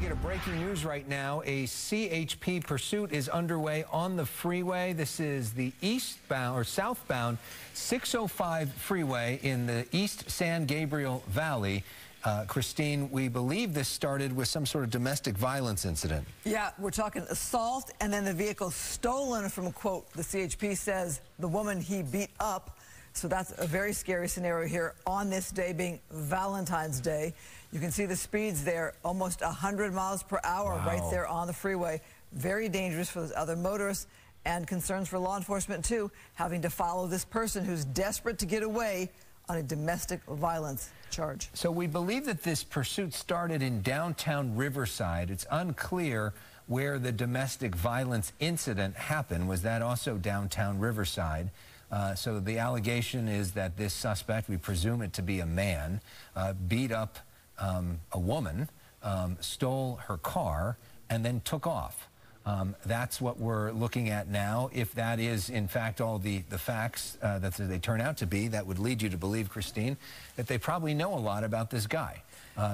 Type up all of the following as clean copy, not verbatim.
get a breaking news right now. A CHP pursuit is underway on the freeway. This is the eastbound or southbound 605 freeway in the East San Gabriel Valley. Christine, we believe this started with some sort of domestic violence incident. Yeah, we're talking assault, and then the vehicle stolen from, quote, the CHP says the woman he beat up. So that's a very scary scenario here on this day being Valentine's Day. You can see the speeds there, almost 100 miles per hour right there on the freeway. Very dangerous for those other motorists, and concerns for law enforcement too, having to follow this person who's desperate to get away on a domestic violence charge. So we believe that this pursuit started in downtown Riverside. It's unclear where the domestic violence incident happened. Was that also downtown Riverside? So the allegation is that this suspect, we presume it to be a man, beat up a woman, stole her car, and then took off. That's what we're looking at now. If that is, in fact, all the facts that they turn out to be, that would lead you to believe, Christine, that they probably know a lot about this guy.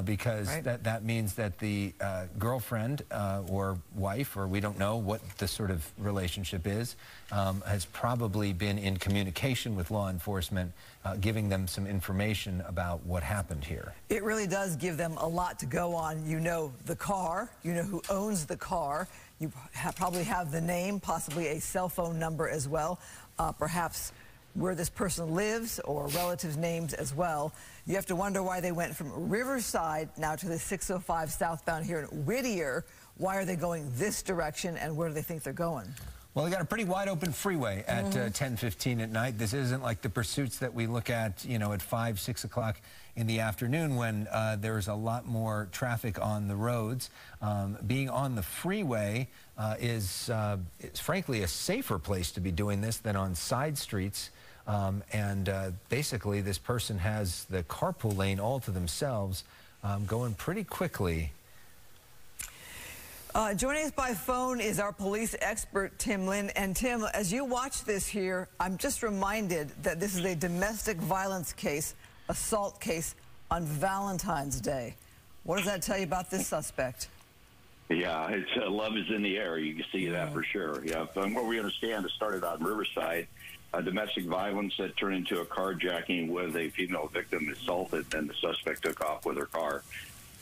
Because that means that the girlfriend or wife, or we don't know what the sort of relationship is, has probably been in communication with law enforcement, giving them some information about what happened here. It really does give them a lot to go on. You know the car, you know who owns the car, you probably have the name, possibly a cell phone number as well, perhaps where this person lives or relatives' names as well. You have to wonder why they went from Riverside now to the 605 southbound here in Whittier. Why are they going this direction, and where do they think they're going? Well, they got a pretty wide open freeway at 10:15 at night. This isn't like the pursuits that we look at, you know, at 5, 6 o'clock in the afternoon when there's a lot more traffic on the roads. Being on the freeway is frankly a safer place to be doing this than on side streets. Basically, this person has the carpool lane all to themselves, going pretty quickly. Joining us by phone is our police expert, Tim Lynn. And Tim, as you watch this here, I'm just reminded that this is a domestic violence case, assault case on Valentine's Day. What does that tell you about this suspect? Yeah, it's love is in the air. You can see that for sure. Yeah, from what we understand, it started out in Riverside. Domestic violence that turned into a carjacking with a female victim assaulted, and the suspect took off with her car.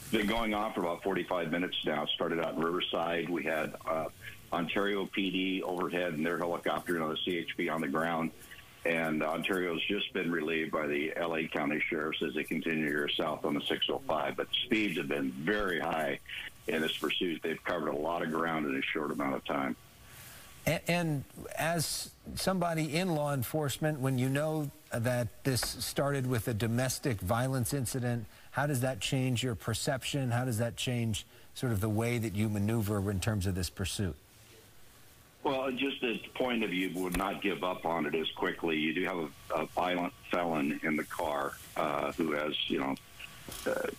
Been going on for about 45 minutes now. It started out in Riverside. We had Ontario PD overhead in their helicopter, you know, the CHP on the ground. And Ontario's just been relieved by the LA County Sheriffs as they continue here south on the 605. But speeds have been very high in this pursuit. They've covered a lot of ground in a short amount of time. And as somebody in law enforcement, when you know that this started with a domestic violence incident, how does that change your perception? How does that change sort of the way that you maneuver in terms of this pursuit? Well, just the point of view would not give up on it as quickly. You do have a violent felon in the car who has, you know,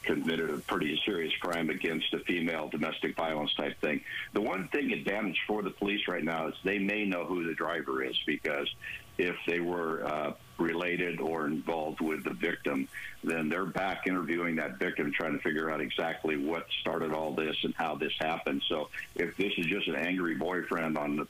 committed a pretty serious crime against a female, domestic violence type thing. The one thing advantage for the police right now is they may know who the driver is, because if they were related or involved with the victim, then they're back interviewing that victim, trying to figure out exactly what started all this and how this happened. So if this is just an angry boyfriend on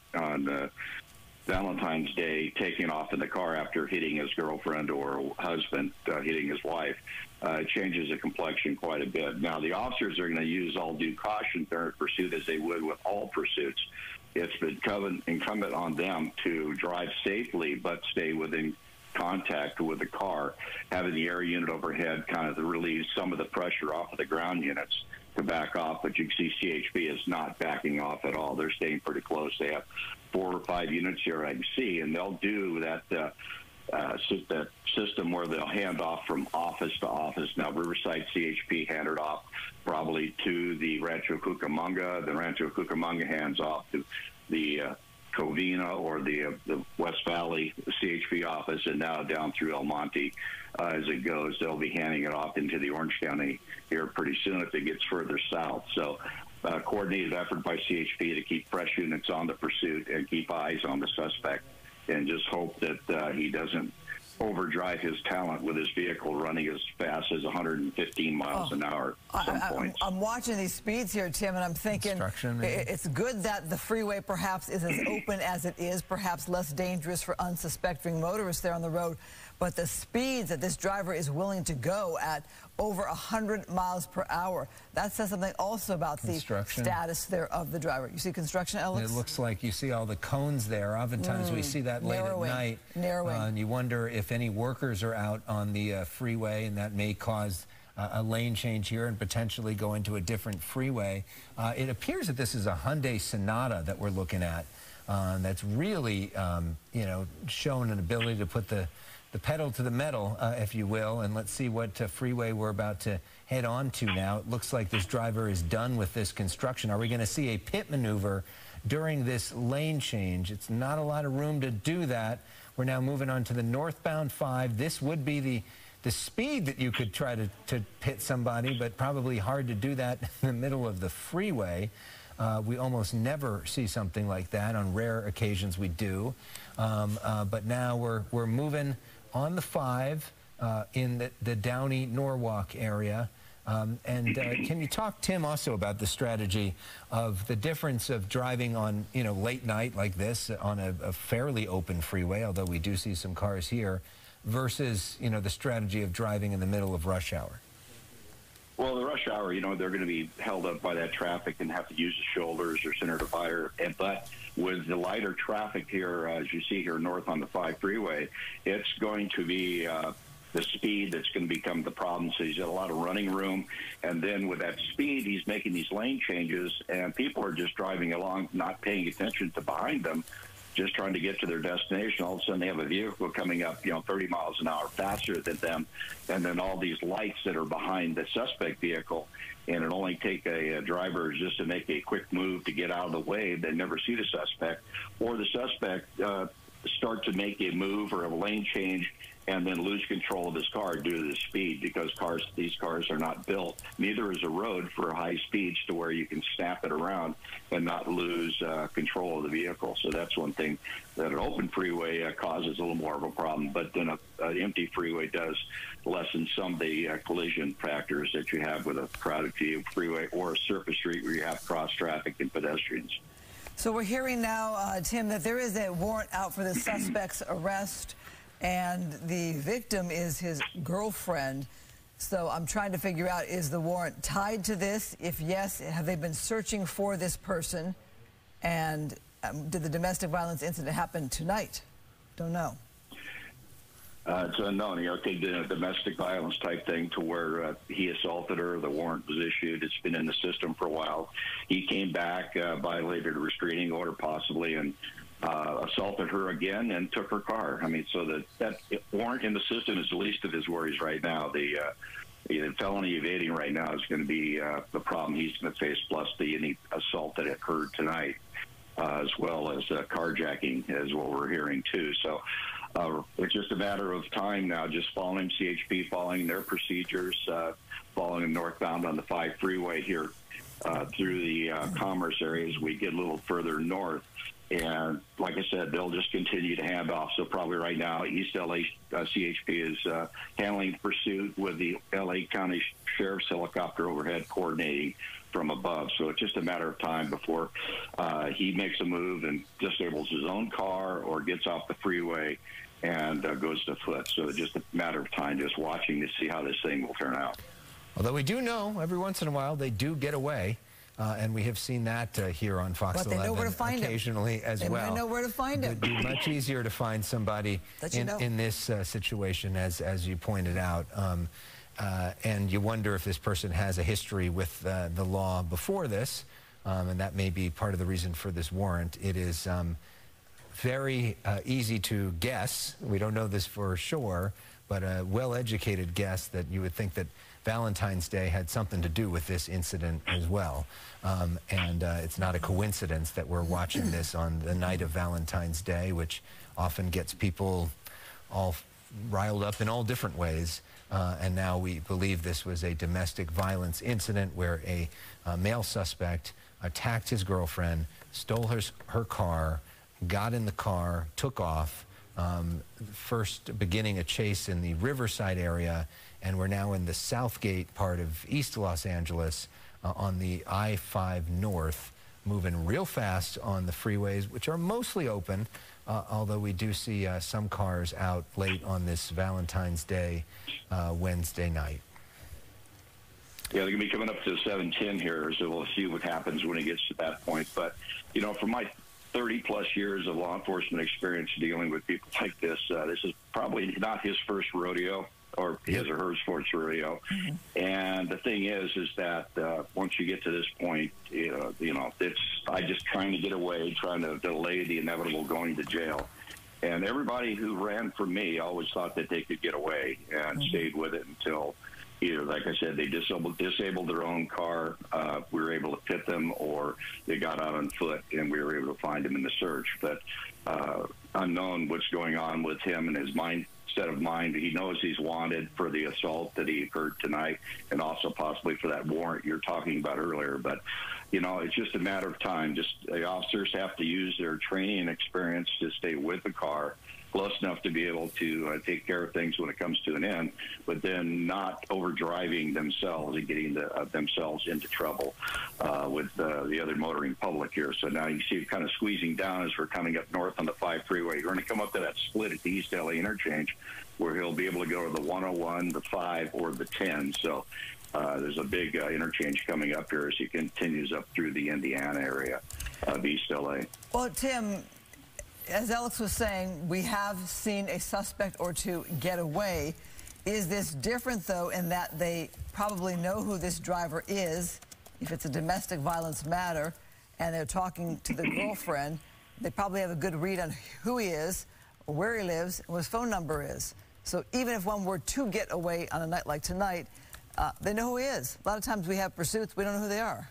Valentine's Day taking off in the car after hitting his girlfriend or husband hitting his wife, it changes the complexion quite a bit. Now, the officers are going to use all due caution during pursuit, as they would with all pursuits. It's been incumbent on them to drive safely but stay within contact with the car, having the air unit overhead kind of to relieve some of the pressure off of the ground units to back off. But you can see CHP is not backing off at all. They're staying pretty close. They have 4 or 5 units here I can see, and they'll do that that system where they'll hand off from office to office. Now, Riverside CHP handed off probably to the Rancho Cucamonga. The Rancho Cucamonga hands off to the Covina or the West Valley CHP office, and now down through El Monte as it goes. They'll be handing it off into the Orange County here pretty soon if it gets further south. So coordinated effort by CHP to keep fresh units on the pursuit and keep eyes on the suspect, and just hope that he doesn't overdrive his talent with his vehicle running as fast as 115 miles an hour at some points. I'm watching these speeds here, Tim, and I'm thinking it's good that the freeway perhaps is as open as it is, perhaps less dangerous for unsuspecting motorists there on the road. But the speeds that this driver is willing to go at over 100 miles per hour, that says something also about the status there of the driver. You see construction, Alex? It looks like you see all the cones there. Oftentimes we see that late at night. And you wonder if any workers are out on the freeway, and that may cause a lane change here and potentially go into a different freeway. It appears that this is a Hyundai Sonata that we're looking at. That's really, you know, shown an ability to put the pedal to the metal, if you will, and let's see what freeway we're about to head on to now. It looks like this driver is done with this construction. Are we going to see a pit maneuver during this lane change? It's not a lot of room to do that. We're now moving on to the northbound 5. This would be the speed that you could try to pit somebody, but probably hard to do that in the middle of the freeway. We almost never see something like that. On rare occasions we do. But now we're moving on the 5 in the Downey-Norwalk area. Can you talk, Tim, also about the strategy of the difference of driving on, you know, late night like this on a fairly open freeway, although we do see some cars here, versus, you know, the strategy of driving in the middle of rush hour? Well, the rush hour, you know, they're going to be held up by that traffic and have to use the shoulders or center divider. But with the lighter traffic here, as you see here north on the 5 freeway, it's going to be the speed that's going to become the problem. So he's got a lot of running room. And then with that speed, he's making these lane changes, and people are just driving along, not paying attention to behind them, just trying to get to their destination. All of a sudden, they have a vehicle coming up, you know, 30 miles an hour faster than them, and then all these lights that are behind the suspect vehicle. And it only take a driver just to make a quick move to get out of the way. They never see the suspect, or the suspect start to make a move or a lane change and then lose control of his car due to the speed, because these cars are not built, neither is a road for high speeds to where you can snap it around and not lose control of the vehicle. So that's one thing that an open freeway causes a little more of a problem, but then an empty freeway does lessen some of the collision factors that you have with a crowded freeway or a surface street where you have cross traffic and pedestrians. So we're hearing now, Tim, that there is a warrant out for the suspect's arrest, and the victim is his girlfriend. So I'm trying to figure out, is the warrant tied to this? If yes, have they been searching for this person? And did the domestic violence incident happen tonight? Don't know. It's unknown. You know, they did a domestic violence type thing to where he assaulted her. The warrant was issued. It's been in the system for a while. He came back, violated a restraining order possibly, and assaulted her again and took her car. I mean, so that warrant in the system is the least of his worries right now. The felony evading right now is going to be the problem he's going to face, plus the assault that occurred tonight, as well as carjacking, is what we're hearing too. So it's just a matter of time now, just following CHP, following their procedures, following them northbound on the 5 freeway here through the commerce area as we get a little further north. And like I said, they'll just continue to hand off. So probably right now, East LA CHP is handling the pursuit with the LA County Sheriff's helicopter overhead coordinating from above. So it's just a matter of time before he makes a move and disables his own car or gets off the freeway and goes to foot. So it's just a matter of time, just watching to see how this thing will turn out. Although we do know every once in a while they do get away. And we have seen that here on Fox 11 know where to find occasionally as well. They might know where to find him. It would be much easier to find somebody in this situation, as you pointed out. And you wonder if this person has a history with the law before this, and that may be part of the reason for this warrant. It is very easy to guess. We don't know this for sure, but a well-educated guess that you would think that Valentine's Day had something to do with this incident as well. It's not a coincidence that we're watching this on the night of Valentine's Day, which often gets people all riled up in all different ways. And now we believe this was a domestic violence incident where a male suspect attacked his girlfriend, stole her car, got in the car, took off, first beginning a chase in the Riverside area, and we're now in the Southgate part of East Los Angeles on the I-5 North, moving real fast on the freeways, which are mostly open, although we do see some cars out late on this Valentine's Day Wednesday night. Yeah, they're going to be coming up to 710 here, so we'll see what happens when it gets to that point. But, you know, from my 30-plus years of law enforcement experience dealing with people like this, this is probably not his first rodeo or his or her first rodeo. And the thing is that once you get to this point, you know, it's I just trying to get away, trying to delay the inevitable going to jail. And everybody who ran from me always thought that they could get away and stayed with it until either, like I said, they disabled their own car, we were able to pit them, or they got out on foot and we were able to find them in the search. But unknown what's going on with him and his mindset of mind. He knows he's wanted for the assault that he occurred tonight and also possibly for that warrant you're talking about earlier. But, you know, it's just a matter of time. Just the officers have to use their training and experience to stay with the car close enough to be able to take care of things when it comes to an end, but then not overdriving themselves and getting themselves into trouble with the other motoring public here. So now you see it kind of squeezing down as we're coming up north on the 5 freeway. You're going to come up to that split at the East LA interchange where he'll be able to go to the 101, the 5, or the 10. So there's a big interchange coming up here as he continues up through the Indiana area of East LA. Well, Tim, as Alex was saying, we have seen a suspect or two get away. Is this different, though, in that they probably know who this driver is, if it's a domestic violence matter, and they're talking to the girlfriend? They probably have a good read on who he is, or where he lives, and what his phone number is. So even if one were to get away on a night like tonight, they know who he is. A lot of times we have pursuits, we don't know who they are.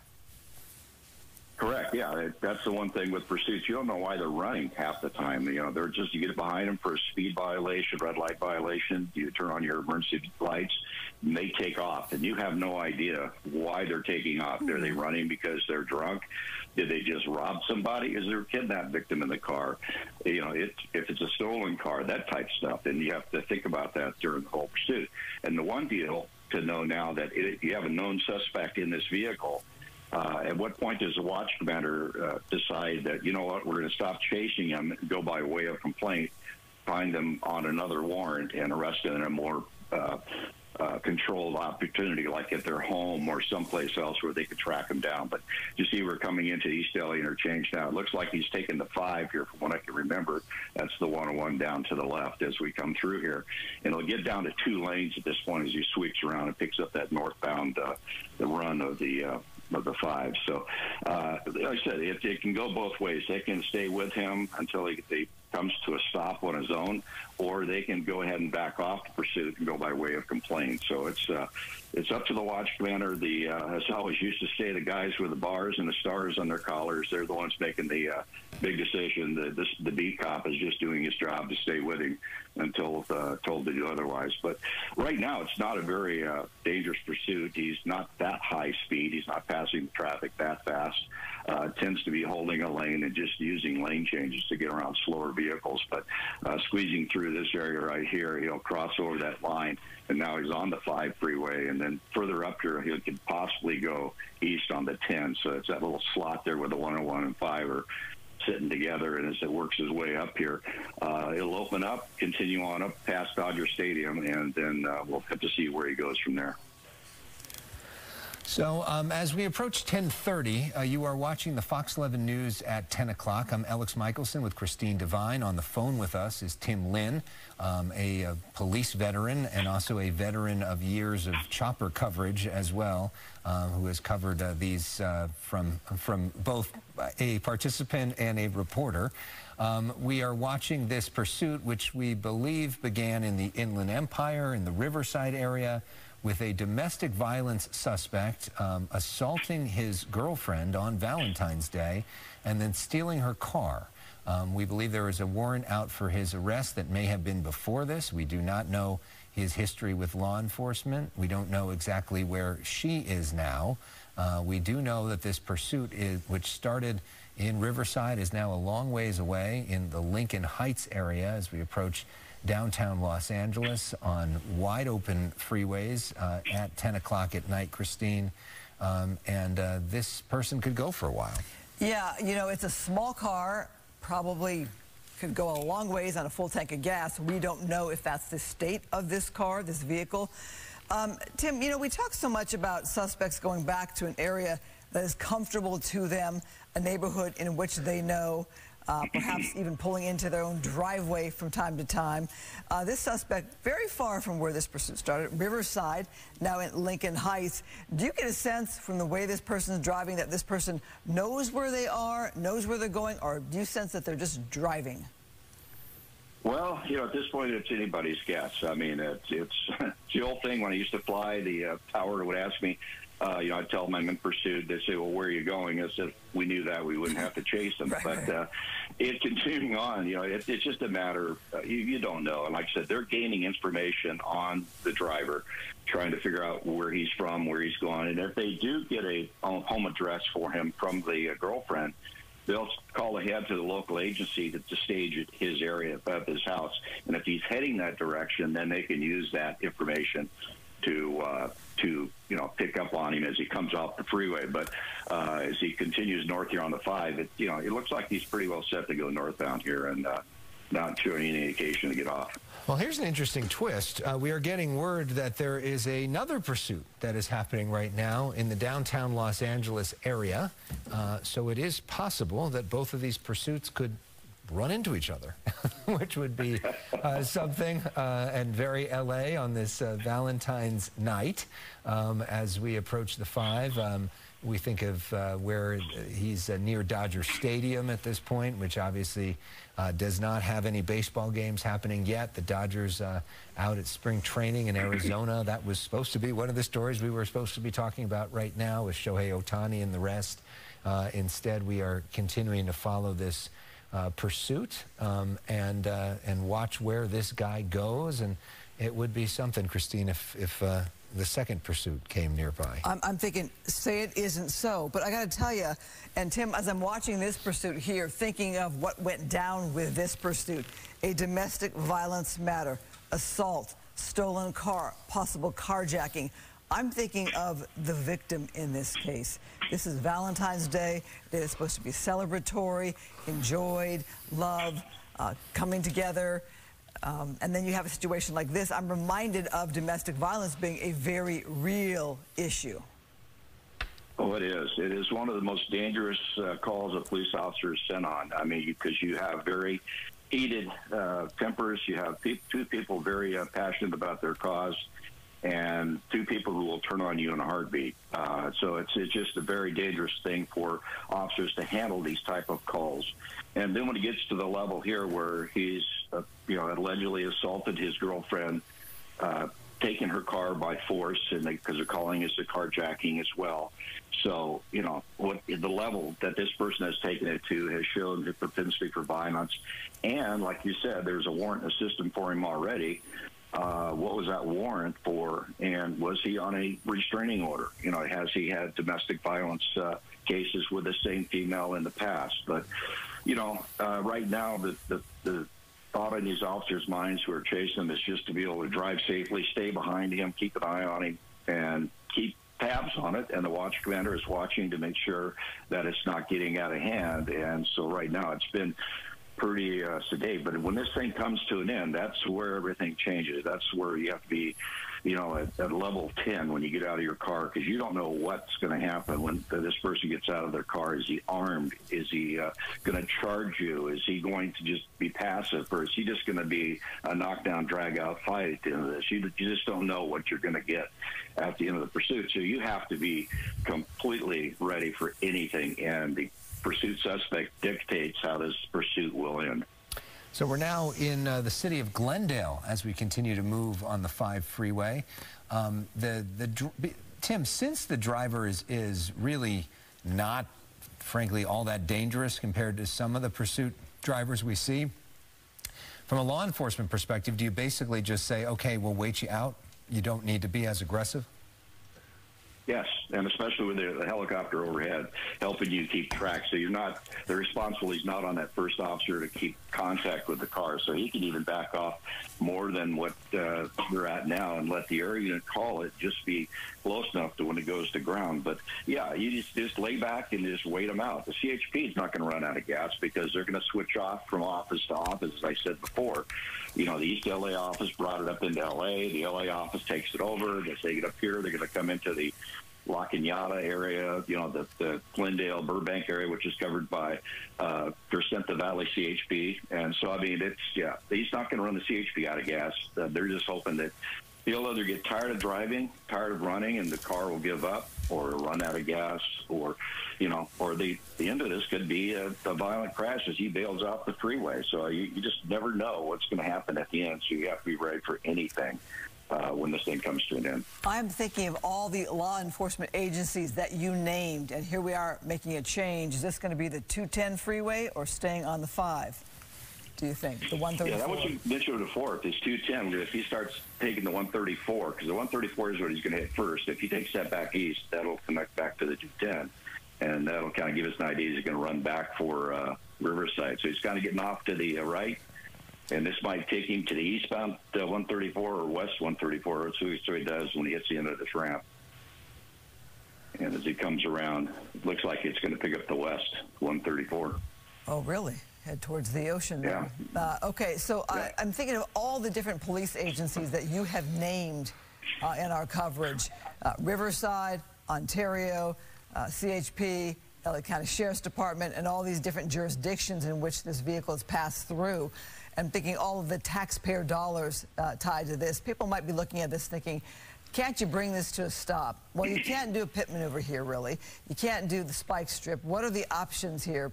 Correct. Yeah, that's the one thing with pursuits. You don't know why they're running half the time. You know, they're just, you get behind them for a speed violation, red light violation. You turn on your emergency lights, and they take off, and you have no idea why they're taking off. Are they running because they're drunk? Did they just rob somebody? Is there a kidnap victim in the car? You know, if it's a stolen car, that type stuff, and you have to think about that during the whole pursuit. And the one deal to know now that you have a known suspect in this vehicle. At what point does the watch commander decide that, you know what, we're going to stop chasing him and go by way of complaint, find them on another warrant, and arrest them in a more controlled opportunity, like at their home or someplace else where they could track them down? But you see, we're coming into East LA interchange now. It looks like he's taking the 5 here, from what I can remember. That's the 101 down to the left as we come through here. And it'll get down to 2 lanes at this point as he sweeps around and picks up that northbound the run of the 5. So, like I said, it can go both ways. They can stay with him until he comes to a stop on his own, or they can go ahead and back off the pursuit and go by way of complaint. So it's up to the watch commander. As I always used to say, the guys with the bars and the stars on their collars, they're the ones making the big decision. The beat cop is just doing his job to stay with him until told to do otherwise. But right now, it's not a very dangerous pursuit. He's not that high speed. He's not passing the traffic that fast. Tends to be holding a lane and just using lane changes to get around slower vehicles. But squeezing through this area right here, he'll cross over that line, and now he's on the 5 freeway, and then further up here, he could possibly go east on the 10. So it's that little slot there where the 101 and 5 are sitting together, and as it works his way up here, it'll open up, continue on up past Dodger Stadium, and then we'll have to see where he goes from there. So as we approach 10:30, you are watching the Fox 11 News at 10 o'clock. I'm Alex Michelson with Christine Devine. On the phone with us is Tim Lynn, a police veteran and also a veteran of years of chopper coverage as well, who has covered these from both a participant and a reporter. We are watching this pursuit, which we believe began in the Inland Empire, in the Riverside area, with a domestic violence suspect assaulting his girlfriend on Valentine's Day and then stealing her car. We believe there is a warrant out for his arrest that may have been before this. We do not know his history with law enforcement. We don't know exactly where she is now. We do know that this pursuit, which started in Riverside, is now a long ways away in the Lincoln Heights area as we approach downtown Los Angeles on wide open freeways at 10 o'clock at night, Christine. This person could go for a while. Yeah, you know, it's a small car, probably could go a long ways on a full tank of gas. We don't know if that's the state of this car, this vehicle. Tim, you know, we talk so much about suspects going back to an area that is comfortable to them, a neighborhood in which they know, perhaps even pulling into their own driveway from time to time. This suspect, very far from where this pursuit started, Riverside, now in Lincoln Heights. Do you get a sense from the way this person is driving that this person knows where they are, knows where they're going, or do you sense that they're just driving? Well, you know, at this point, it's anybody's guess. I mean, it's the old thing when I used to fly, the tower would ask me, you know, I'd tell them I'm in pursuit. They'd say, well, where are you going? As if we knew that, we wouldn't have to chase them. But it continuing on, you know, it's just a matter, you don't know. And like I said, they're gaining information on the driver, trying to figure out where he's from, where he's going. And if they do get a home address for him from the girlfriend, they'll call ahead to the local agency to stage at his area of his house. And if he's heading that direction, then they can use that information to you know, pick up on him as he comes off the freeway. But as he continues north here on the 5, you know, it looks like he's pretty well set to go northbound here and not showing any indication to get off. Well, here's an interesting twist. We are getting word that there is another pursuit that is happening right now in the downtown Los Angeles area. So it is possible that both of these pursuits could run into each other, which would be something, and very LA on this Valentine's night. As we approach the 5, we think of where he's near Dodger Stadium at this point, which obviously does not have any baseball games happening yet. The Dodgers out at spring training in Arizona. That was supposed to be one of the stories we were supposed to be talking about right now with Shohei Ohtani and the rest. Instead, we are continuing to follow this pursuit and watch where this guy goes. And it would be something, Christine, if the second pursuit came nearby. I'm thinking, say it isn't so. But I got to tell you, and Tim, as I'm watching this pursuit here, thinking of what went down with this pursuit, a domestic violence matter, assault, stolen car, possible carjacking, I'm thinking of the victim in this case. This is Valentine's Day. It is supposed to be celebratory, enjoyed, love, coming together. And then you have a situation like this. I'm reminded of domestic violence being a very real issue. Oh, it is. It is one of the most dangerous calls a police officer is sent on. I mean, because you have very heated tempers. You have two people very passionate about their cause, and two people who will turn on you in a heartbeat. So it's just a very dangerous thing for officers to handle these type of calls. And then when it gets to the level here where he's, you know, allegedly assaulted his girlfriend, taken her car by force, and because they're calling this a carjacking as well. So, you know, what the level that this person has taken it to has shown the propensity for violence. And like you said, there's a warrant in the system for him already. What was that warrant for, and was he on a restraining order? You know, has he had domestic violence cases with the same female in the past? But, you know, right now the thought in these officers' minds who are chasing him is just to be able to drive safely, stay behind him, keep an eye on him, and keep tabs on it. And the watch commander is watching to make sure that it's not getting out of hand. And so right now it's been pretty sedate. But when this thing comes to an end, that's where everything changes. That's where you have to be, you know, at level 10 when you get out of your car, because you don't know what's going to happen when this person gets out of their car. Is he armed? Is he going to charge you? Is he going to just be passive? Or is he just going to be a knockdown, drag-out fight at the end of this? You just don't know what you're going to get at the end of the pursuit. So you have to be completely ready for anything. And the pursuit suspect dictates how this pursuit will end. So we're now in the city of Glendale as we continue to move on the 5 freeway. Tim, since the driver is really not, frankly, all that dangerous compared to some of the pursuit drivers we see, from a law enforcement perspective, do you basically just say, okay, we'll wait you out? You don't need to be as aggressive? Yes, and especially with the helicopter overhead, helping you keep track. So you're not, the responsibility is not on that first officer to keep contact with the car. So he can even back off more than what they're at now and let the air unit call it, just be close enough to when it goes to ground. But yeah, you just lay back and just wait them out. The CHP is not going to run out of gas because they're going to switch off from office to office, as I said before. You know, the East LA office brought it up into LA. The LA office takes it over. They take it up here. They're going to come into the La Cañada area, you know, the Glendale, Burbank area, which is covered by Crescenta Valley CHP. And so, I mean, it's, yeah, he's not going to run the CHP out of gas. They're just hoping that he'll either get tired of driving, tired of running, and the car will give up, or run out of gas, or, you know, or the end of this could be a violent crash as he bails off the freeway. So you just never know what's going to happen at the end. So you have to be ready for anything when this thing comes to an end. I'm thinking of all the law enforcement agencies that you named, and here we are making a change. Is this going to be the 210 freeway or staying on the 5? Do you think the 134? Yeah, that was you mentioned before. If it's 210, if he starts taking the 134, because the 134 is what he's going to hit first. If he takes that back east, that'll connect back to the 210, and that'll kind of give us an idea he's going to run back for Riverside. So he's kind of getting off to the right, and this might take him to the eastbound 134 or west 134. That's what he does when he hits the end of this ramp. And as he comes around, it looks like it's going to pick up the west 134. Oh, really? Head towards the ocean there. Yeah. Okay, so yeah. I'm thinking of all the different police agencies that you have named in our coverage. Riverside, Ontario, CHP, LA County Sheriff's Department, and all these different jurisdictions in which this vehicle has passed through. I'm thinking all of the taxpayer dollars tied to this. People might be looking at this thinking, can't you bring this to a stop? Well, you can't do a pit maneuver here, really. You can't do the spike strip. What are the options here?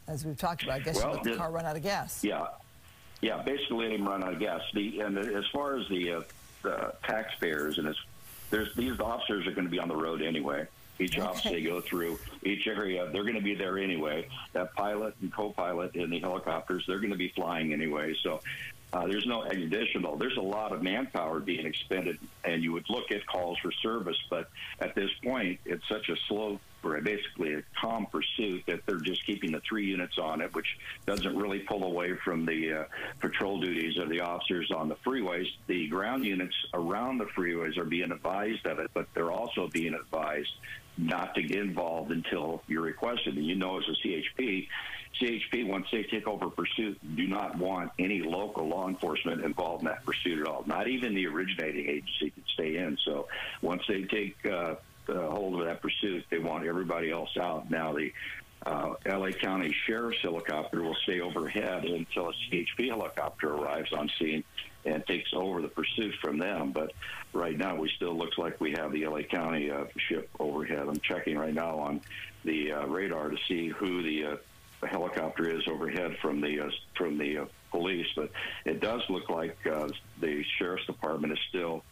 As we've talked about, I guess you let the car run out of gas. Yeah, basically let him run out of gas. And as far as the taxpayers, and these officers are going to be on the road anyway. Each office they go through, each area, they're going to be there anyway. That pilot and co-pilot in the helicopters, they're going to be flying anyway. So there's no additional. There's a lot of manpower being expended, and you would look at calls for service, but at this point, it's such a slow, or basically a calm pursuit, that they're just keeping the 3 units on it, which doesn't really pull away from the patrol duties of the officers on the freeways. The ground units around the freeways are being advised of it, but they're also being advised not to get involved until you're requested. And you know, as a CHP, once they take over pursuit, do not want any local law enforcement involved in that pursuit at all. Not even the originating agency can stay in. So once they take hold of that pursuit, they want everybody else out. Now, the LA County Sheriff's helicopter will stay overhead until a CHP helicopter arrives on scene and takes over the pursuit from them. But right now, we still looks like we have the LA County ship overhead. I'm checking right now on the radar to see who the helicopter is overhead from the police, but it does look like the Sheriff's Department is still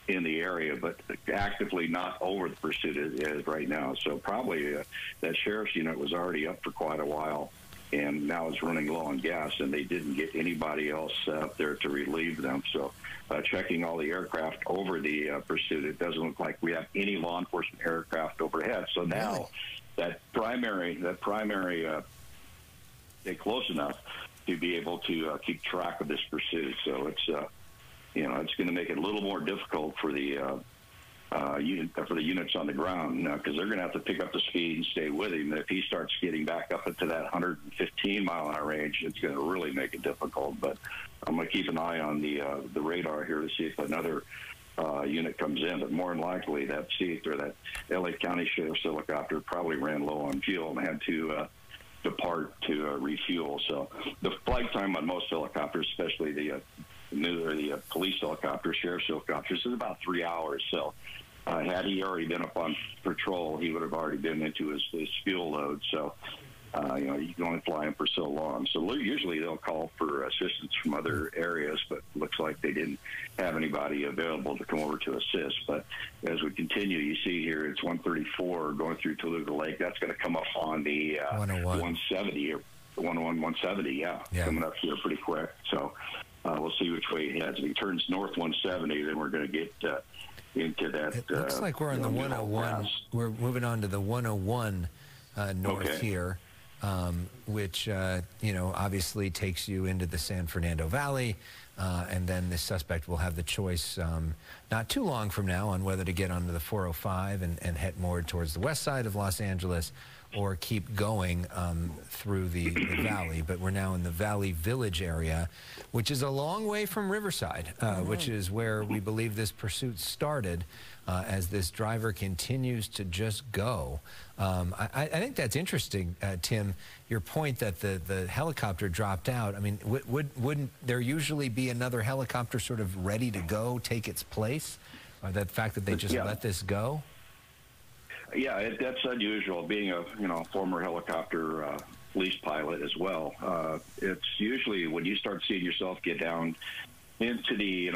in the area, but actively not over the pursuit is right now. So probably that sheriff's unit was already up for quite a while, and now it's running low on gas, and they didn't get anybody else up there to relieve them. So checking all the aircraft over the pursuit, it doesn't look like we have any law enforcement aircraft overhead. So now that primary get close enough to be able to keep track of this pursuit. So it's it's going to make it a little more difficult for the units on the ground, because they're going to have to pick up the speed and stay with him. And if he starts getting back up into that 115-mile-an-hour range, it's going to really make it difficult. But I'm going to keep an eye on the radar here to see if another unit comes in. But more than likely, that LA County Sheriff's helicopter probably ran low on fuel and had to depart to refuel. So the flight time on most helicopters, especially the police helicopters, sheriff's helicopters, is about 3 hours. So had he already been up on patrol, he would have already been into his fuel load. So you can only fly him for so long. So usually they'll call for assistance from other areas, but it looks like they didn't have anybody available to come over to assist. But as we continue, you see here it's 134 going through Toluca Lake. That's going to come up on the 170 or 101, 170. Yeah, coming up here pretty quick. So we'll see which way he heads. If he turns north 170, then we're going to get into that. It looks like we're on the 101. We're moving on to the 101 north here, which, you know, obviously takes you into the San Fernando Valley. And then the suspect will have the choice not too long from now on whether to get onto the 405 and head more towards the west side of Los Angeles or keep going through the valley. But we're now in the Valley Village area, which is a long way from Riverside, which is where we believe this pursuit started, as this driver continues to just go. I think that's interesting, Tim, your point that the helicopter dropped out. I mean, wouldn't there usually be another helicopter sort of ready to go, take its place? Or the fact that they just let this go? Yeah, that's unusual. Being a former helicopter police pilot as well, it's usually when you start seeing yourself get down into the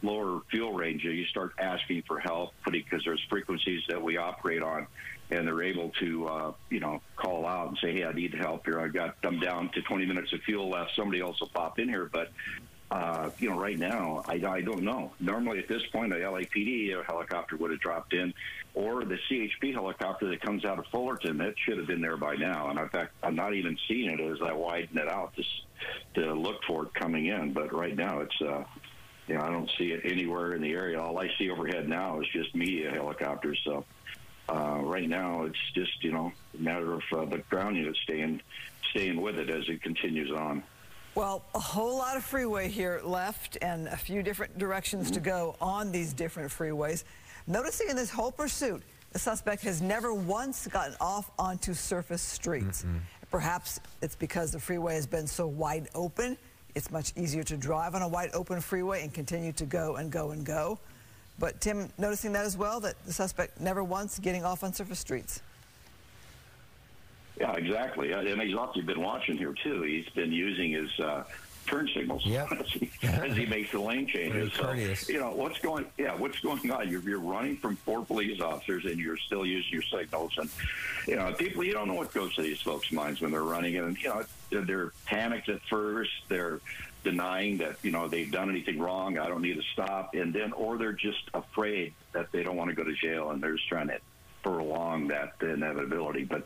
lower fuel range, you start asking for help, because there's frequencies that we operate on, and they're able to call out and say, hey, I need help here. I'm down to 20 minutes of fuel left. Somebody else will pop in here, but right now, I don't know. Normally at this point, a LAPD helicopter would have dropped in, or the CHP helicopter that comes out of Fullerton. That should have been there by now. And in fact, I'm not even seeing it as I widen it out to look for it coming in. But right now, it's I don't see it anywhere in the area. All I see overhead now is just media helicopters. So right now, it's just a matter of the ground unit staying with it as it continues on. Well, a whole lot of freeway here left and a few different directions to go on these different freeways. Noticing in this whole pursuit, the suspect has never once gotten off onto surface streets. Perhaps it's because the freeway has been so wide open. It's much easier to drive on a wide open freeway and continue to go and go and go. But Tim, noticing that as well, that the suspect never once getting off on surface streets. Yeah, exactly. And he's also been watching here, too. He's been using his turn signals as he makes the lane changes. So, what's going on? You're running from 4 police officers, and you're still using your signals. And, people, you don't know what goes to these folks' minds when they're running. And, they're panicked at first. They're denying that, they've done anything wrong. I don't need to stop. And then, or they're just afraid that they don't want to go to jail, and they're just trying to prolong that inevitability. But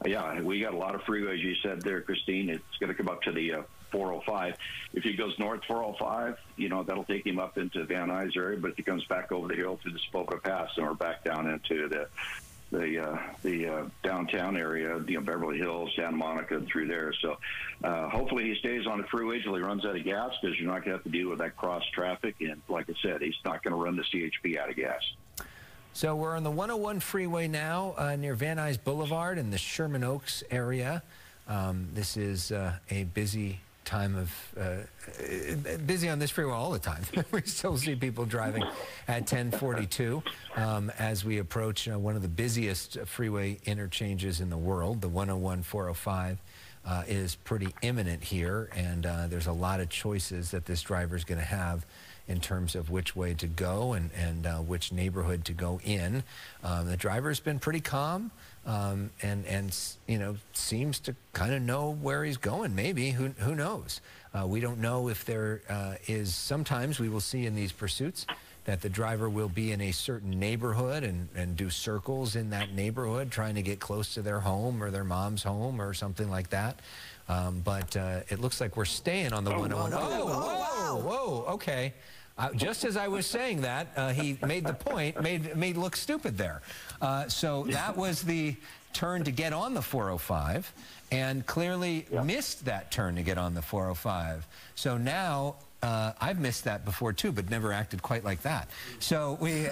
yeah, we got a lot of freeways. You said there, Christine, it's going to come up to the 405. If he goes north 405, that'll take him up into Van Nuys area. But if he comes back over the hill through the Spoka Pass, and we're back down into the downtown area, Beverly Hills, Santa Monica, and through there. So hopefully he stays on the freeway till he runs out of gas, because you're not going to have to deal with that cross traffic. And like I said, he's not going to run the CHP out of gas. So we're on the 101 freeway now near Van Nuys Boulevard in the Sherman Oaks area. This is a busy time of, busy on this freeway all the time. We still see people driving at 1042 as we approach one of the busiest freeway interchanges in the world. The 101-405 is pretty imminent here, and there's a lot of choices that this driver is going to have in terms of which way to go and which neighborhood to go in. The driver's been pretty calm and seems to kind of know where he's going, maybe. Who knows? We don't know if there is, sometimes we will see in these pursuits that the driver will be in a certain neighborhood and do circles in that neighborhood, trying to get close to their home or their mom's home or something like that. But it looks like we're staying on the 101. Whoa, okay. Just as I was saying that, he made the point, made me look stupid there. So that was the turn to get on the 405, and clearly missed that turn to get on the 405. So now, I've missed that before too, but never acted quite like that. So we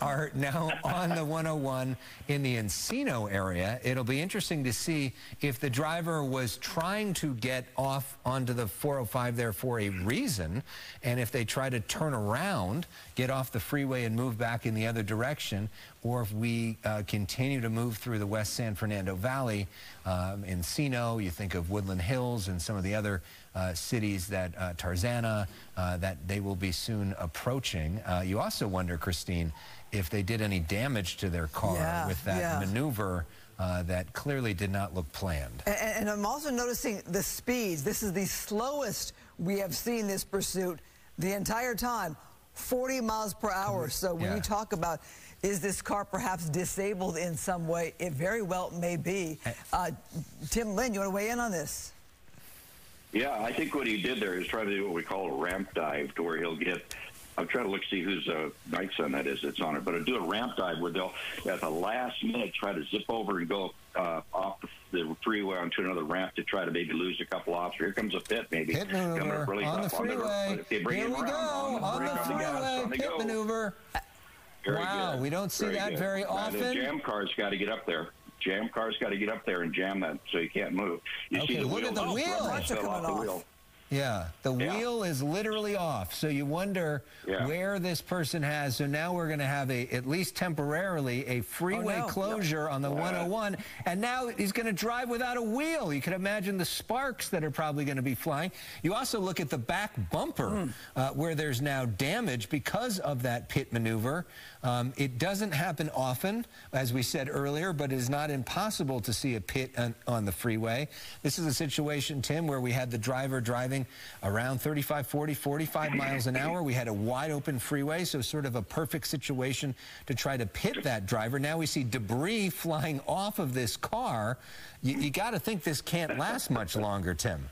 are now on the 101 in the Encino area. It'll be interesting to see if the driver was trying to get off onto the 405 there for a reason, and if they try to turn around, get off the freeway and move back in the other direction, or if we continue to move through the West San Fernando Valley, Encino, you think of Woodland Hills and some of the other cities that Tarzana, that they will be soon approaching. You also wonder, Christine, if they did any damage to their car with that maneuver that clearly did not look planned. And I'm also noticing the speeds. This is the slowest we have seen this pursuit the entire time. 40 miles per hour. So when you talk about, is this car perhaps disabled in some way, it very well may be. Tim Lynn, you want to weigh in on this? Yeah, I think what he did there is try to do what we call a ramp dive, to where he'll get, I'm trying to look, see whose night sun that is that's on it, but do a ramp dive where they'll, at the last minute, try to zip over and go off the freeway onto another ramp to try to maybe lose a couple off. Here comes a pit, maybe. Pit maneuver really on the freeway. Here we go, on the freeway, pit maneuver. Wow, we don't see that very often. The jam car's got to get up there. Jam car's got to get up there and jam that so you can't move. You see the look at the wheel. Yeah, the wheel is literally off. So you wonder where this person has. So now we're going to have at least temporarily, a freeway closure on the 101. And now he's going to drive without a wheel. You can imagine the sparks that are probably going to be flying. You also look at the back bumper where there's now damage because of that pit maneuver. It doesn't happen often, as we said earlier, but it is not impossible to see a pit on the freeway. This is a situation, Tim, where we had the driver driving around 35, 40, 45 miles an hour. We had a wide open freeway, so sort of a perfect situation to try to pit that driver. Now we see debris flying off of this car. You got to think this can't last much longer, Tim.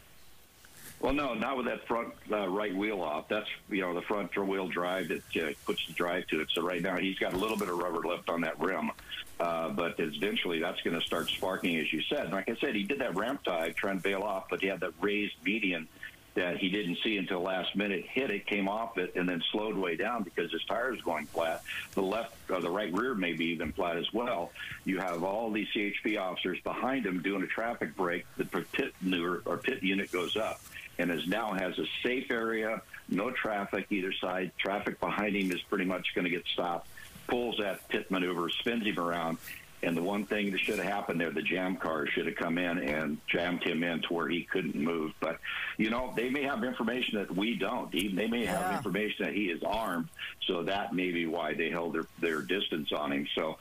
Well, no, not with that front right wheel off. That's, the front wheel drive that puts the drive to it. So right now he's got a little bit of rubber left on that rim. But eventually that's going to start sparking, as you said. Like I said, he did that ramp dive trying to bail off, but he had that raised median that he didn't see until last minute, hit it, came off it, and then slowed way down because his tire is going flat. The left or the right rear may be even flat as well. You have all these CHP officers behind him doing a traffic break. The pit maneuver or pit unit goes up and now has a safe area, no traffic either side. Traffic behind him is pretty much going to get stopped. Pulls that pit maneuver, spins him around. And the one thing that should have happened there, the jam car should have come in and jammed him in to where he couldn't move. But, they may have information that we don't. They may have information that he is armed, so that may be why they held their distance on him. So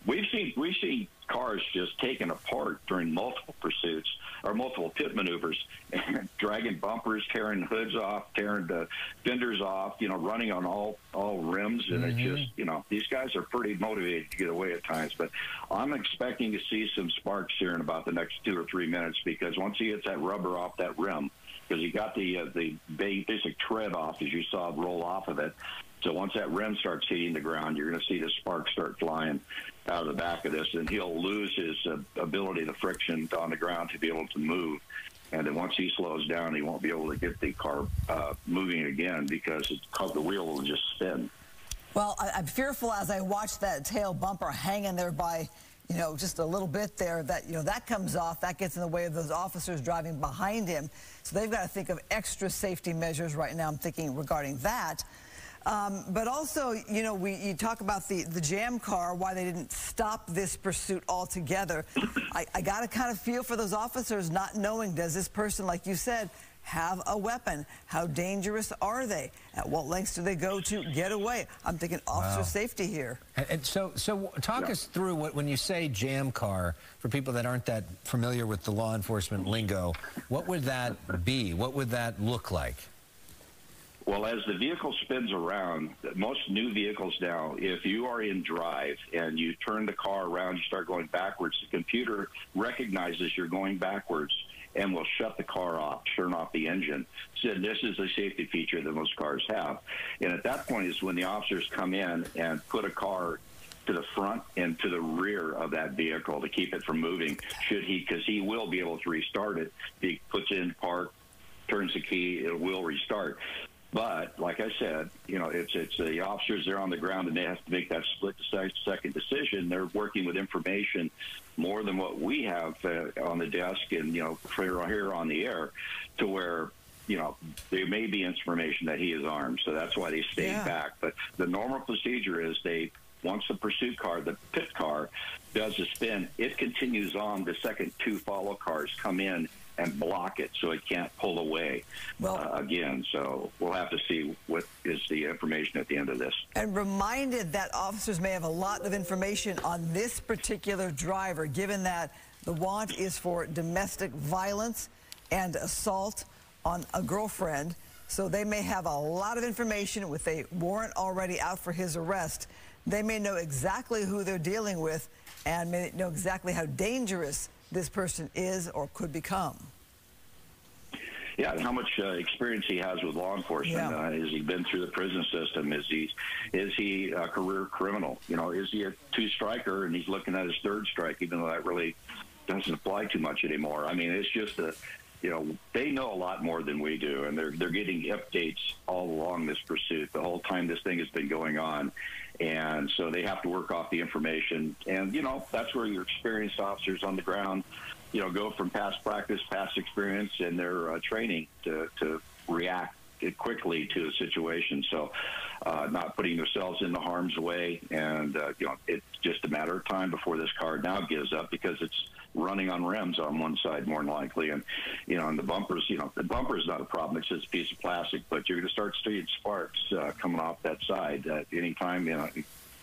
we've seen cars just taken apart during multiple pursuits or multiple pit maneuvers, and dragging bumpers, tearing hoods off, tearing the fenders off, running on all rims. And it just, these guys are pretty motivated to get away at times. But I'm expecting to see some sparks here in about the next 2 or 3 minutes, because once he gets that rubber off that rim, because he got the basic tread off, as you saw roll off of it. So once that rim starts hitting the ground, you're going to see the sparks start flying out of the back of this, and he'll lose his ability, the friction on the ground, to be able to move. And then once he slows down, he won't be able to get the car moving again, because the wheel will just spin. Well, I'm fearful as I watch that tail bumper hanging there by, just a little bit there, that, that comes off, that gets in the way of those officers driving behind him. So they've got to think of extra safety measures right now, I'm thinking, regarding that. But also, you talk about the jam car, why they didn't stop this pursuit altogether. I got to kind of feel for those officers not knowing, does this person, like you said, have a weapon? How dangerous are they? At what lengths do they go to get away? I'm thinking officer safety here. And so talk us through when you say jam car, for people that aren't that familiar with the law enforcement lingo, what would that be? What would that look like? Well, as the vehicle spins around, most new vehicles now, if you are in drive and you turn the car around, you start going backwards, the computer recognizes you're going backwards and will shut the car off, turn off the engine. So this is a safety feature that most cars have. And at that point is when the officers come in and put a car to the front and to the rear of that vehicle to keep it from moving, because he will be able to restart it. He puts in park, turns the key, it will restart. But like I said, it's the officers there on the ground, and they have to make that split-second decision. They're working with information more than what we have on the desk and here on the air, to where there may be information that he is armed. So that's why they stayed back. But the normal procedure is once the pursuit car, the pit car, does a spin, it continues on. The second 2 follow cars come in and block it, so it can't pull away again. So we'll have to see what is the information at the end of this. And reminded that officers may have a lot of information on this particular driver, given that the warrant is for domestic violence and assault on a girlfriend. So they may have a lot of information with a warrant already out for his arrest. They may know exactly who they're dealing with and may know exactly how dangerous this person is or could become. Yeah, and how much experience he has with law enforcement. Yeah. Has he been through the prison system? Is he a career criminal? You know, is he a two-striker and he's looking at his third strike, even though that really doesn't apply too much anymore? I mean, it's just you know, they know a lot more than we do, and they're getting updates all along this pursuit the whole time this thing has been going on. And so they have to work off the information. And, you know, that's where your experienced officers on the ground, you know, go from past practice, past experience, and their training to react quickly to the situation. So not putting themselves in the harm's way. And, you know, it's just a matter of time before this car now gives up, because it's running on rims on one side more than likely. And, you know, and the bumpers, you know, the bumper is not a problem. It's just a piece of plastic, but you're going to start seeing sparks coming off that side anytime, you know,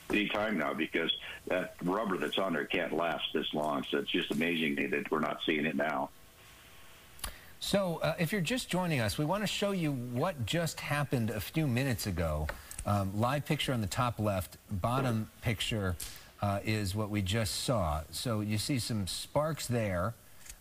anytime now, because that rubber that's on there can't last this long. So it's just amazing that we're not seeing it now. So if you're just joining us, we want to show you what just happened a few minutes ago. Live picture on the top left, bottom picture is what we just saw. So you see some sparks there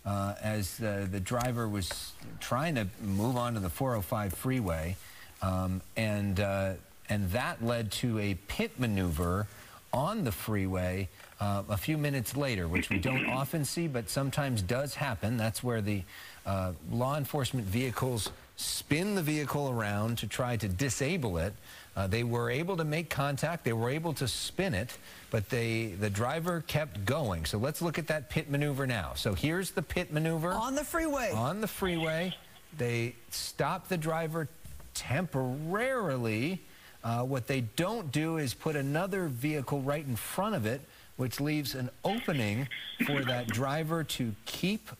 as the driver was trying to move onto the 405 freeway, and that led to a pit maneuver on the freeway a few minutes later, which we don't often see, but sometimes does happen. That's where the law enforcement vehicles spin the vehicle around to try to disable it. They were able to make contact. They were able to spin it, but the driver kept going. So let's look at that pit maneuver now. So here's the pit maneuver. On the freeway. On the freeway. They stop the driver temporarily. What they don't do is put another vehicle right in front of it, which leaves an opening for that driver to keep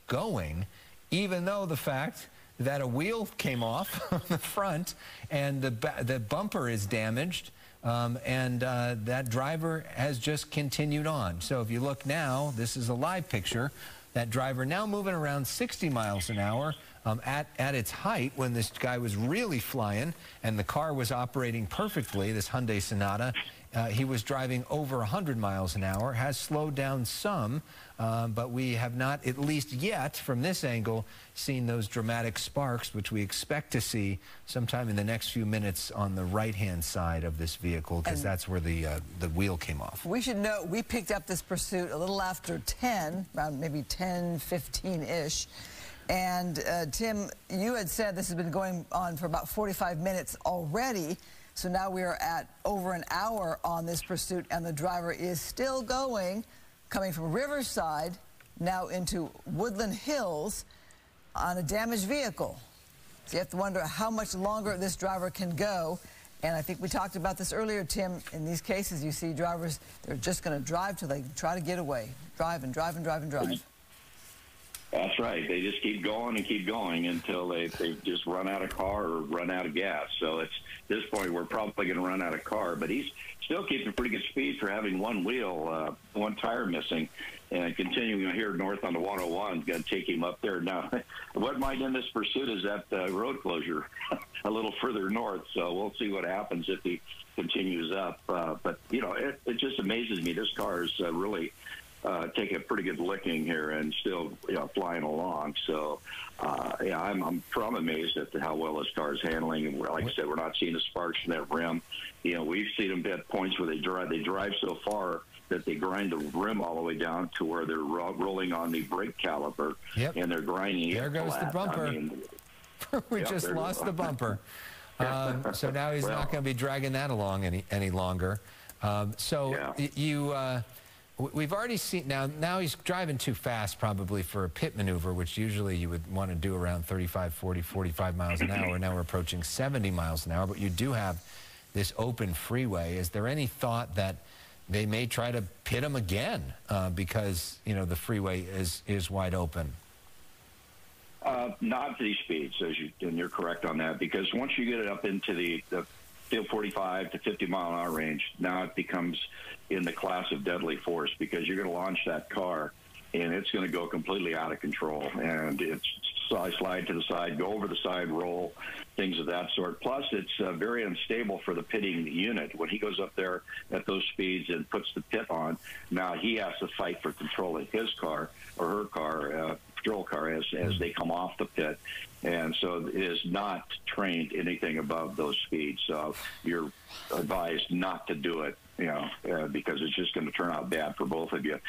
going, even though the fact that a wheel came off on the front and the bumper is damaged, and that driver has just continued on. So if you look now, this is a live picture. That driver now moving around 60 miles an hour at its height when this guy was really flying and the car was operating perfectly, this Hyundai Sonata. He was driving over 100 miles an hour, has slowed down some, but we have not, at least yet, from this angle, seen those dramatic sparks, which we expect to see sometime in the next few minutes on the right-hand side of this vehicle, because that's where the wheel came off. We should note, we picked up this pursuit a little after 10, around maybe 10:15-ish. And Tim, you had said this has been going on for about 45 minutes already. So now we are at over an hour on this pursuit, and the driver is still going, coming from Riverside now into Woodland Hills on a damaged vehicle. So you have to wonder how much longer this driver can go. And I think we talked about this earlier, Tim. In these cases, you see drivers, they're just going to drive till they try to get away. Drive and drive and drive and drive. That's right. They just keep going and keep going until they just run out of car or run out of gas. So at this point, we're probably going to run out of car. But he's still keeping pretty good speed for having one wheel, one tire missing, and continuing here north on the 101. Going to take him up there. Now, what might end this pursuit is that road closure a little further north. So we'll see what happens if he continues up. But, you know, it just amazes me. This car is really taking a pretty good licking here and still, you know, flying along. So, yeah, I'm amazed at how well this car is handling. And like I said, we're not seeing the sparks from that rim. You know, we've seen them at points where they drive so far that they grind the rim all the way down to where they're rolling on the brake caliper. Yep. And they're grinding there it goes flat. the bumper. I mean, we just lost the bumper. So now he's not going to be dragging that along any longer. We've already seen, now he's driving too fast probably for a pit maneuver, which usually you would want to do around 35, 40, 45 miles an hour. Now we're approaching 70 miles an hour, but you do have this open freeway. Is there any thought that they may try to pit him again because, you know, the freeway is wide open? Not at these speeds, and you're correct on that, because once you get it up into the 45 to 50 mile an hour range, now it becomes in the class of deadly force, because you're going to launch that car and it's going to go completely out of control. And it's slide to the side, go over the side, roll, things of that sort. Plus, it's very unstable for the pitting unit. When he goes up there at those speeds and puts the pit on, now he has to fight for control of his car or her car, patrol car, as they come off the pit. And so it is not trained anything above those speeds. So you're advised not to do it, because it's just going to turn out bad for both of you.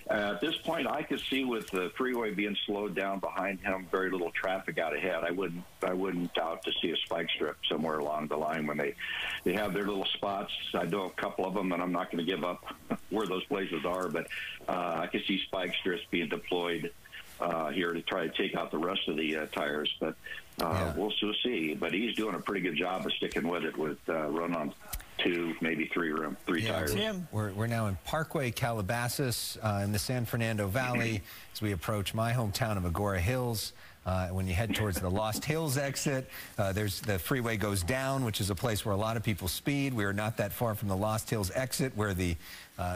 At this point, I could see with the freeway being slowed down behind him, very little traffic out ahead. I wouldn't doubt to see a spike strip somewhere along the line when they have their little spots. I know a couple of them, and I'm not going to give up where those places are, but I could see spike strips being deployed here to try to take out the rest of the tires, but we'll see. But he's doing a pretty good job of sticking with it with run on 2, maybe 3 tires. Jim. We're now in Parkway, Calabasas, in the San Fernando Valley, as we approach my hometown of Agora Hills. When you head towards the Lost Hills exit, the freeway goes down, which is a place where a lot of people speed. We are not that far from the Lost Hills exit, where the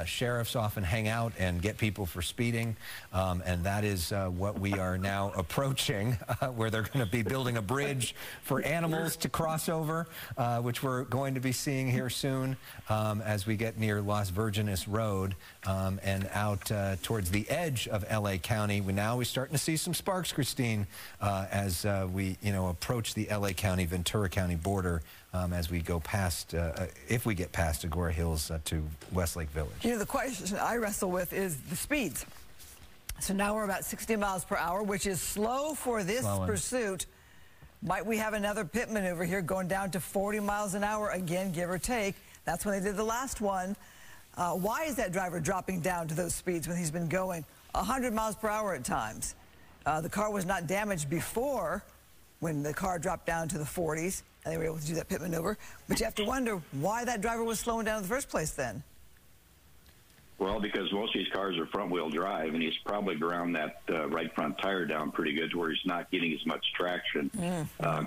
sheriffs often hang out and get people for speeding, and that is what we are now approaching, where they're going to be building a bridge for animals to cross over, which we're going to be seeing here soon as we get near Las Virgenes Road and out towards the edge of L.A. County. We're starting to see some sparks, Christine, as we approach the L.A. County, Ventura County border, as we go past, if we get past Agora Hills to Westlake Village. The question I wrestle with is the speeds. So now we're about 60 miles per hour, which is slow for this pursuit. Might we have another pit maneuver here going down to 40 miles an hour again, give or take? That's when they did the last one. Why is that driver dropping down to those speeds when he's been going 100 miles per hour at times? The car was not damaged before when the car dropped down to the 40s, and they were able to do that pit maneuver. But you have to wonder why that driver was slowing down in the first place then. Well, because most of these cars are front-wheel drive, and he's probably ground that right front tire down pretty good to where he's not getting as much traction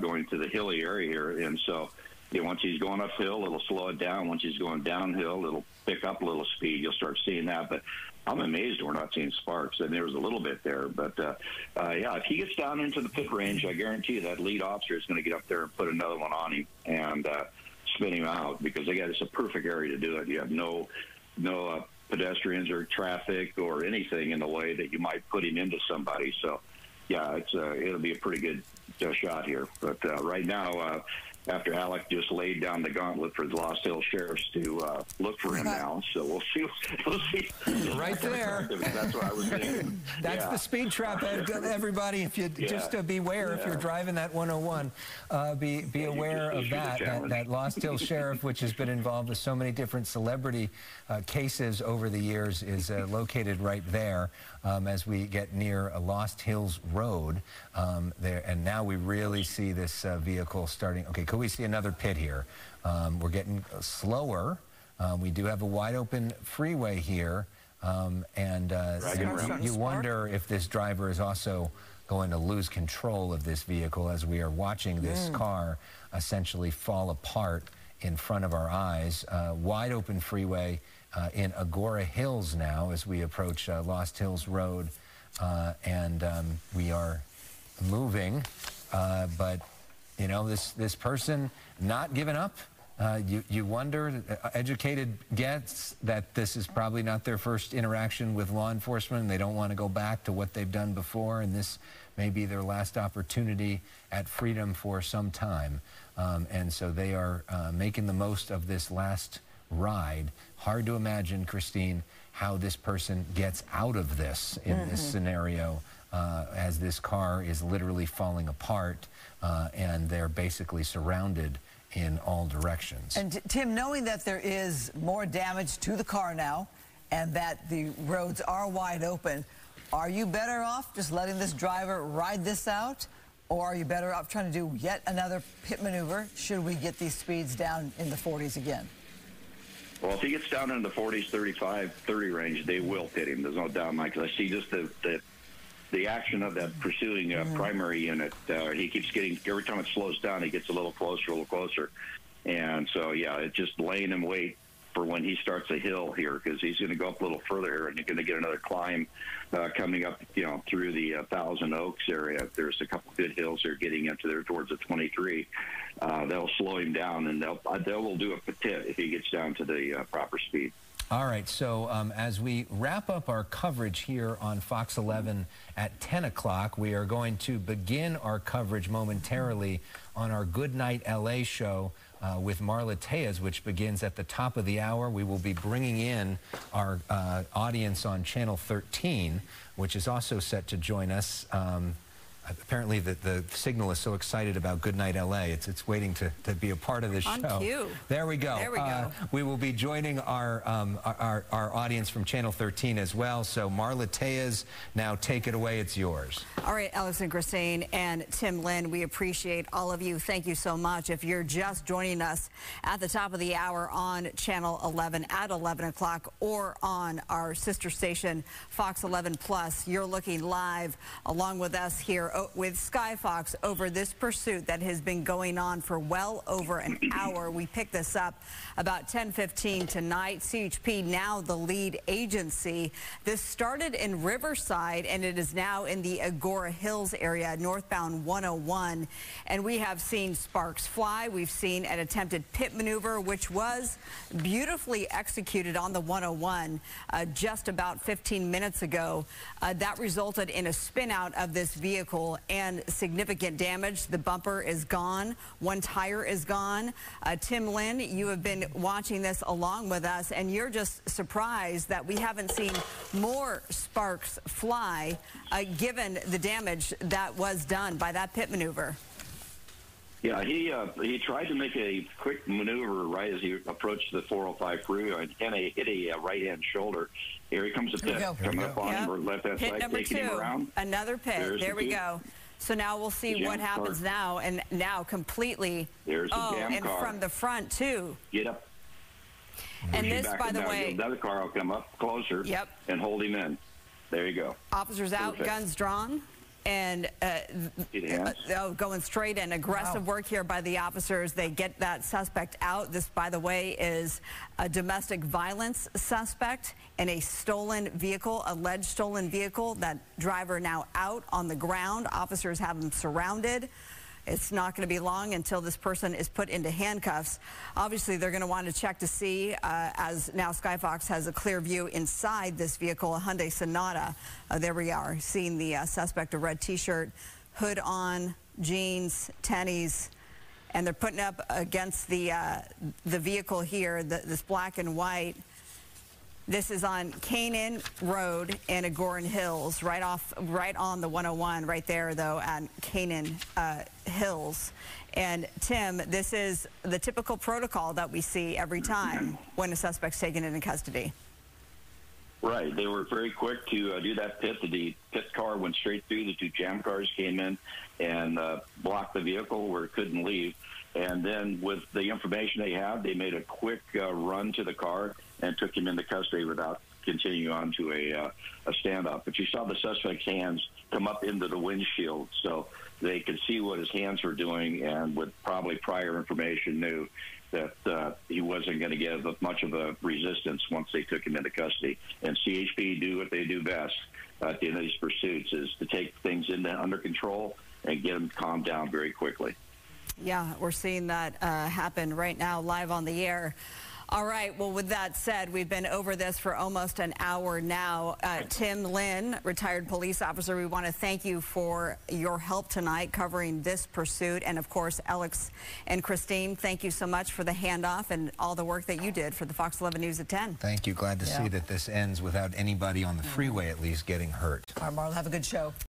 going to the hilly area here. And so once he's going uphill, it'll slow it down. Once he's going downhill, it'll pick up a little speed. You'll start seeing that. But I'm amazed we're not seeing sparks. And there was a little bit there. But, if he gets down into the pit range, I guarantee you that lead officer is going to get up there and put another one on him and spin him out, because, again, it's a perfect area to do it. You have no pedestrians or traffic or anything in the way that you might put him into somebody. So, yeah, it'll be a pretty good shot here. But right now, after Alec just laid down the gauntlet for the Lost Hills Sheriffs to look for him now, so we'll see. Right there. That's what I was thinking. That's the speed trap, everybody. If you just beware if you're driving that 101, be aware of that Lost Hills Sheriff, which has been involved with so many different celebrity cases over the years, is located right there as we get near Lost Hills Road there, and now we really see this vehicle starting. Okay, could we see another pit here? We're getting slower. We do have a wide open freeway here, and you wonder if this driver is also going to lose control of this vehicle as we are watching this car essentially fall apart in front of our eyes. Wide open freeway in Agora Hills now as we approach Lost Hills Road, and we are moving, but this person not giving up. You wonder, educated gets that this is probably not their first interaction with law enforcement, and they don't want to go back to what they've done before, and this may be their last opportunity at freedom for some time. And so they are making the most of this last ride. Hard to imagine, Christine, how this person gets out of this in this scenario as this car is literally falling apart and they're basically surrounded in all directions. And Tim, knowing that there is more damage to the car now and that the roads are wide open, are you better off just letting this driver ride this out, or are you better off trying to do yet another pit maneuver should we get these speeds down in the 40s again? Well, if he gets down in the 40s, 35, 30 range, they will pit him. There's no doubt, Mike. I see just the action of that pursuing primary unit. He keeps getting, every time it slows down, he gets a little closer, And so, yeah, it's just laying in wait for when he starts a hill here, because he's going to go up a little further here, and you're going to get another climb coming up, through the Thousand Oaks area. There's a couple good hills there getting into there towards the 23. They'll slow him down, and they will do a pit if he gets down to the proper speed. All right, so as we wrap up our coverage here on Fox 11 at 10 o'clock, we are going to begin our coverage momentarily on our Good Night LA show with Marla Tejas, which begins at the top of the hour. We will be bringing in our audience on Channel 13, which is also set to join us. Apparently the signal is so excited about Good Night LA. It's waiting to be a part of the show. On cue. There we go. There we go. We will be joining our audience from Channel 13 as well. So Marla Tejas, now take it away. It's yours. All right, Alex and Christine and Tim Lynn, we appreciate all of you. Thank you so much. If you're just joining us at the top of the hour on Channel 11 at 11 o'clock or on our sister station, Fox 11 Plus, you're looking live along with us here with Sky Fox over this pursuit that has been going on for well over an hour. We picked this up about 10:15 tonight. CHP now the lead agency. This started in Riverside and it is now in the Agora Hills area, northbound 101. And we have seen sparks fly. We've seen an attempted pit maneuver, which was beautifully executed on the 101 just about 15 minutes ago. That resulted in a spin out of this vehicle and significant damage. The bumper is gone. One tire is gone. Tim Lynn, you have been watching this along with us, and you're just surprised that we haven't seen more sparks fly given the damage that was done by that pit maneuver. Yeah, he tried to make a quick maneuver right as he approached the 405 freeway and hit a right-hand shoulder. Here he comes a pit coming up on him, or left-hand side, taking him around. Another pit. There we go. So now we'll see what happens now, and now completely. There's the jam and car. From the front too. Get up. And this, by the way, another car will come up closer. Yep. And hold him in. There you go. Officers out, guns drawn. And going straight and aggressive work here by the officers. They get that suspect out. This, by the way, is a domestic violence suspect in a stolen vehicle, alleged stolen vehicle. That driver now out on the ground. Officers have him surrounded. It's not going to be long until this person is put into handcuffs. Obviously, they're going to want to check to see, as now Sky Fox has a clear view inside this vehicle, a Hyundai Sonata. There we are, seeing the suspect, a red T-shirt, hood on, jeans, tennies, and they're putting up against the vehicle here, this black and white. This is on Canaan Road in Agora Hills, right on the 101, right there, though, at Canaan Hills. And, Tim, this is the typical protocol that we see every time when a suspect's taken into custody. Right. They were very quick to do that pit. The pit car went straight through. The two jam cars came in and blocked the vehicle where it couldn't leave. And then with the information they had, they made a quick run to the car and took him into custody without continuing on to a standoff. But you saw the suspect's hands come up into the windshield, so they could see what his hands were doing, and with probably prior information knew that he wasn't going to get much of a resistance once they took him into custody. And CHP do what they do best at the end of these pursuits, is to take things under control and get them calmed down very quickly. Yeah, we're seeing that happen right now live on the air. All right, well, with that said, we've been over this for almost an hour now. Tim Lynn, retired police officer, we want to thank you for your help tonight covering this pursuit. And, of course, Alex and Christine, thank you so much for the handoff and all the work that you did for the Fox 11 News at 10. Thank you. Glad to see that this ends without anybody on the freeway at least getting hurt. All right, Marla, have a good show.